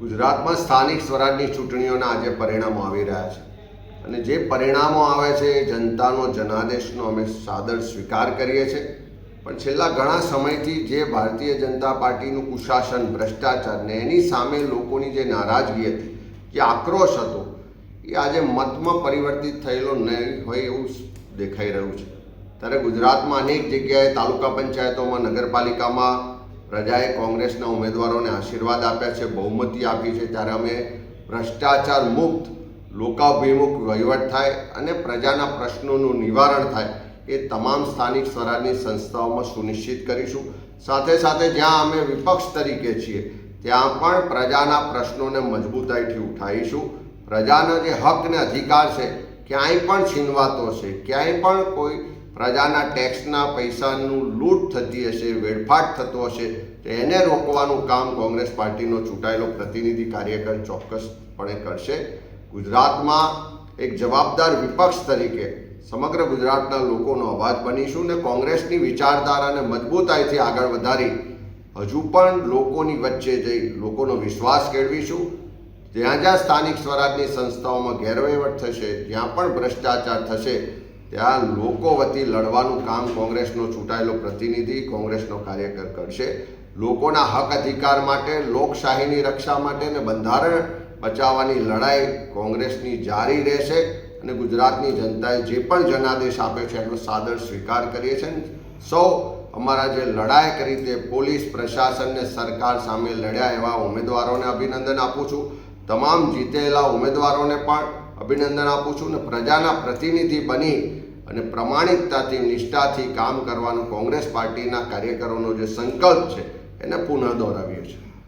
ગુજરાતમાં સ્થાનિક સ્વરાજની ચૂંટણીઓના આજે પરિણામો આવી રહ્યા છે અને જે પરિણામો આવે છે એ જનતાનો જનાદેશનો અમે સાદર સ્વીકાર કરીએ છીએ। પણ છેલ્લા ઘણા સમયથી જે ભારતીય જનતા પાર્ટીનું કુશાસન, ભ્રષ્ટાચાર ને એની સામે લોકોની જે નારાજગી હતી, જે આક્રોશ હતો, એ આજે મતમાં પરિવર્તિત થયેલો નહીં હોય એવું દેખાઈ રહ્યું છે। ત્યારે ગુજરાતમાં અનેક જગ્યાએ તાલુકા પંચાયતોમાં, નગરપાલિકામાં પ્રજાએ કોંગ્રેસના ઉમેદવારોને આશીર્વાદ આપ્યા છે, બહુમતી આપી છે। ત્યારે અમે ભ્રષ્ટાચાર મુક્ત, લોકાભિમુખ વહીવટ થાય અને પ્રજાના પ્રશ્નોનું નિવારણ થાય એ તમામ સ્થાનિક સ્વરાજની સંસ્થાઓમાં સુનિશ્ચિત કરીશું। સાથે સાથે જ્યાં અમે વિપક્ષ તરીકે છીએ ત્યાં પણ પ્રજાના પ્રશ્નોને મજબૂતાઈથી ઉઠાવીશું। પ્રજાના જે હક ને અધિકાર છે ક્યાંય પણ છીનવાતો હશે, ક્યાંય પણ કોઈ પ્રજાના ટેક્સના પૈસાનું લૂંટ થતી હશે, વેડફાટ થતો હશે તો એને રોકવાનું કામ કોંગ્રેસ પાર્ટીનો ચૂંટાયેલો પ્રતિનિધિ કાર્યકર ચોક્કસપણે કરશે। ગુજરાતમાં એક જવાબદાર વિપક્ષ તરીકે સમગ્ર ગુજરાતના લોકોનો અવાજ બનીશું ને કોંગ્રેસની વિચારધારાને મજબૂતાઈથી આગળ વધારી હજુ પણ લોકોની વચ્ચે જઈ લોકોનો વિશ્વાસ કેળવીશું। જ્યાં જ્યાં સ્થાનિક સ્વરાજની સંસ્થાઓમાં ગેરવહીવટ થશે, જ્યાં પણ ભ્રષ્ટાચાર થશે ત્યાં લોકો વતી લડવાનું કામ કોંગ્રેસનો ચૂંટાયેલો પ્રતિનિધિ, કોંગ્રેસનો કાર્યકર કરશે। લોકોના હક અધિકાર માટે, લોકશાહીની રક્ષા માટે અને બંધારણ બચાવવાની લડાઈ કોંગ્રેસની જારી રહેશે અને ગુજરાતની જનતાએ જે પણ જનાદેશ આપ્યો છે એનો સાદર સ્વીકાર કરીએ છીએ। સૌ અમારા જે લડાઈ કરી તે પોલીસ પ્રશાસન ને સરકાર સામે લડ્યા એવા ઉમેદવારોને અભિનંદન આપું છું। તમામ જીતેલા ઉમેદવારોને પણ અભિનંદન આપું છું અને પ્રજાના પ્રતિનિધિ બની અને પ્રમાણિકતાથી, નિષ્ઠાથી કામ કરવાનો કોંગ્રેસ પાર્ટીના કાર્યકરોનો જે સંકલ્પ છે એને પુનઃ દોહરાવીએ છીએ।